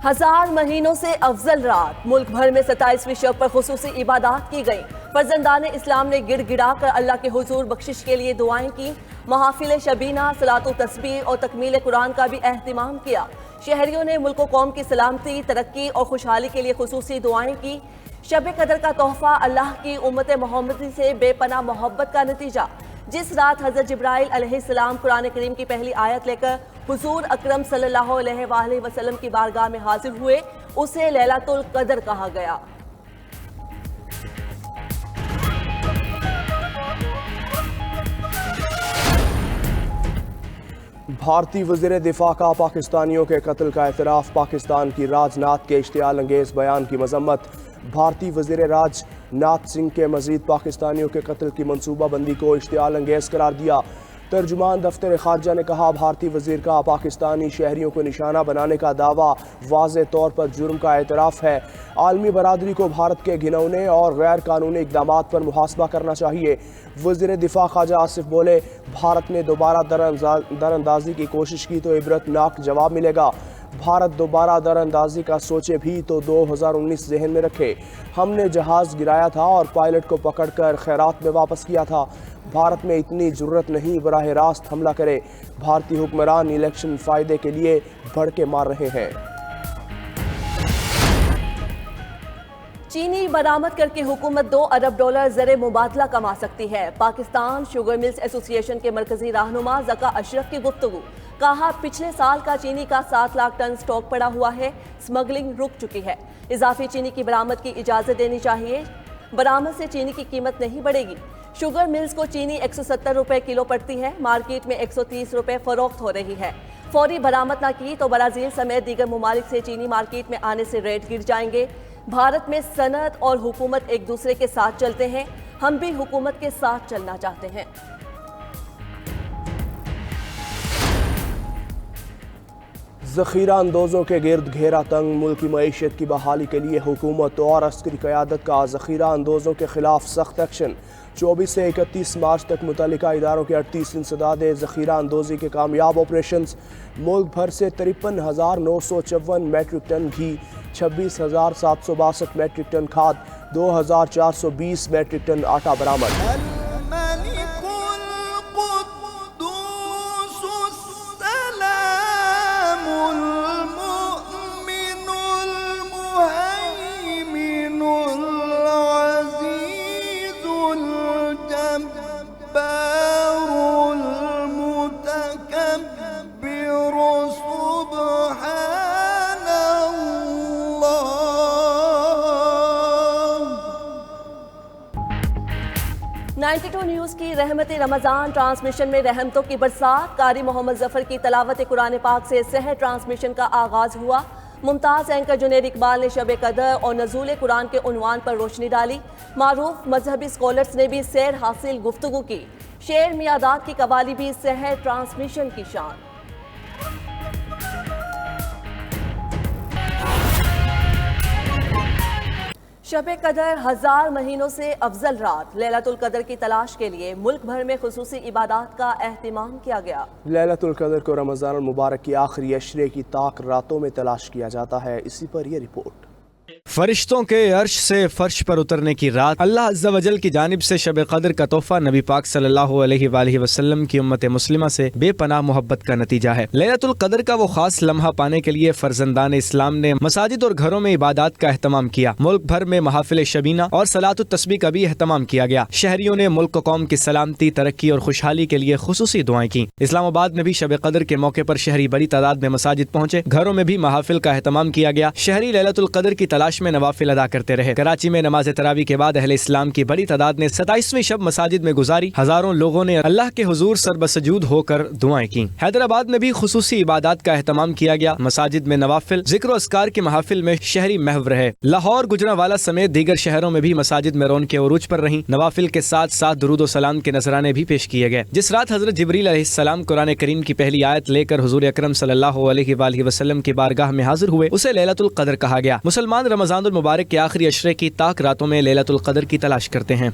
1000 مہینوں سے افضل رات، ملک بھر میں 27ویں شب پر خصوصی عبادات کی گئیں۔ فرزندان اسلام نے گڑ گڑا کر اللہ کے حضور بخشش کے لیے دعائیں کی۔ محافل شبینہ، صلاۃ و تسبیح اور تکمیل قرآن کا بھی اہتمام کیا۔ شہریوں نے ملک و قوم کی سلامتی، ترقی اور خوشحالی کے لیے خصوصی دعائیں کی۔ شب قدر کا تحفہ اللہ کی امت محمدی سے بے پناہ محبت کا نتیجہ۔ جس رات حضرت جبرائیل علیہ السلام قرآن کریم کی پہلی آیت لے کر حضور اکرم صلی اللہ علیہ وآلہ وسلم کی بارگاہ میں حاضر ہوئے، اسے لیلۃ القدر کہا گیا۔ بھارتی وزیر دفاع کا پاکستانیوں کے قتل کا اعتراف، پاکستان کی راج ناتھ کے اشتعال انگیز بیان کی مذمت۔ بھارتی وزیر راج ناتھ سنگھ کے مزید پاکستانیوں کے قتل کی منصوبہ بندی کو اشتعال انگیز قرار دیا۔ ترجمان دفتر خارجہ نے کہا، بھارتی وزیر کا پاکستانی شہریوں کو نشانہ بنانے کا دعویٰ واضح طور پر جرم کا اعتراف ہے۔ عالمی برادری کو بھارت کے گھنونے اور غیر قانونی اقدامات پر محاسبہ کرنا چاہیے۔ وزیر دفاع خواجہ آصف بولے، بھارت نے دوبارہ در اندازی کی کوشش کی تو عبرت ناک جواب ملے گا۔ بھارت دوبارہ در اندازی کا سوچے بھی تو 2019 ذہن میں رکھے۔ ہم نے جہاز گرایا تھا اور پائلٹ کو پکڑ کر خیرات میں واپس کیا تھا۔ بھارت میں اتنی جرت نہیں براہ راست حملہ کرے۔ بھارتی حکمران الیکشن فائدے کے لیے بھڑکے مار رہے ہیں۔ چینی برآمد کر کے حکومت $2 ارب زر مبادلہ کما سکتی ہے۔ پاکستان شوگر ملز ایسوسی ایشن کے مرکزی رہنما ذکا اشرف کی گفتگو۔ کہا، پچھلے سال کا چینی کا 7 لاکھ ٹن سٹاک پڑا ہوا ہے، سمگلنگ رک چکی ہے۔ اضافی چینی کی برآمد کی اجازت دینی چاہیے۔ برآمد سے چینی کی قیمت نہیں بڑھے گی۔ شوگر ملز کو چینی 170 روپے کلو پڑتی ہے، مارکیٹ میں 130 روپے فروخت ہو رہی ہے۔ فوری برآمد نہ کی تو برازیل سمیت دیگر ممالک سے چینی مارکیٹ میں آنے سے ریٹ گر جائیں گے۔ بھارت میں صنعت اور حکومت ایک دوسرے کے ساتھ چلتے ہیں، ہم بھی حکومت کے ساتھ چلنا چاہتے ہیں۔ ذخیرہ اندوزوں کے گرد گھیرا تنگ، ملکی معیشت کی بحالی کے لیے حکومت اور عسکری قیادت کا ذخیرہ اندوزوں کے خلاف سخت ایکشن۔ 24 سے 31 مارچ تک متعلقہ اداروں کے 38 انسداد ذخیرہ اندوزی کے کامیاب آپریشنز۔ ملک بھر سے 53,954 میٹرک ٹن گھی، 26,762 میٹرک ٹن کھاد، 2,420 میٹرک ٹن آٹا برآمد۔ نیوز کی رحمت رمضان ٹرانسمیشن میں رحمتوں کی برسات، قاری محمد ظفر کی تلاوت قرآن پاک سے سحر ٹرانسمیشن کا آغاز ہوا۔ ممتاز اینکر جنید اقبال نے شب قدر اور نزول قرآن کے عنوان پر روشنی ڈالی۔ معروف مذہبی اسکالرز نے بھی سیر حاصل گفتگو کی۔ شعر میادات کی قوالی بھی سحر ٹرانسمیشن کی شان۔ شب قدر 1000 مہینوں سے افضل رات، لیلۃ القدر کی تلاش کے لیے ملک بھر میں خصوصی عبادات کا اہتمام کیا گیا۔ لیلۃ القدر کو رمضان المبارک کی آخری عشرے کی طاق راتوں میں تلاش کیا جاتا ہے۔ اسی پر یہ رپورٹ۔ فرشتوں کے عرش سے فرش پر اترنے کی رات، اللہ عز و جل کی جانب سے شب قدر کا تحفہ نبی پاک صلی اللہ علیہ وآلہ وسلم کی امت مسلمہ سے بے پناہ محبت کا نتیجہ ہے۔ لیلۃ القدر کا وہ خاص لمحہ پانے کے لیے فرزندان اسلام نے مساجد اور گھروں میں عبادات کا اہتمام کیا۔ ملک بھر میں محافل شبینہ اور صلاۃ التسبیح کا بھی اہتمام کیا گیا۔ شہریوں نے ملک و قوم کی سلامتی، ترقی اور خوشحالی کے لیے خصوصی دعائیں کی۔ اسلام آباد میں بھی شب قدر کے موقع پر شہری بڑی تعداد میں مساجد پہنچے، گھروں میں بھی محافل کا اہتمام کیا گیا۔ شہری لیلۃ القدر کی تلاش میں نوافل ادا کرتے رہے۔ کراچی میں نماز تراویح کے بعد اہل اسلام کی بڑی تعداد نے 27ویں شب مساجد میں گزاری۔ ہزاروں لوگوں نے اللہ کے حضور سربسجود ہو کر دعائیں کی۔ حیدرآباد میں بھی خصوصی عبادات کا اہتمام کیا گیا۔ مساجد میں نوافل، ذکر و اذکار کی محافل میں شہری محو رہے۔ لاہور، گجرانوالہ سمیت دیگر شہروں میں بھی مساجد میں رونقیں عروج پر رہیں۔ نوافل کے ساتھ ساتھ درود و سلام کے نذرانے بھی پیش کیے گئے۔ جس رات حضرت جبریل علیہ السلام قرآن کریم کی پہلی آیت لے کر حضور اکرم صلی اللہ علیہ وآلہ وسلم کی بارگاہ میں حاضر ہوئے، اسے لیلۃ القدر کہا گیا۔ مسلمان رمضان المبارک کے آخری عشرے کی طاق راتوں میں لیلۃ القدر کی تلاش کرتے ہیں۔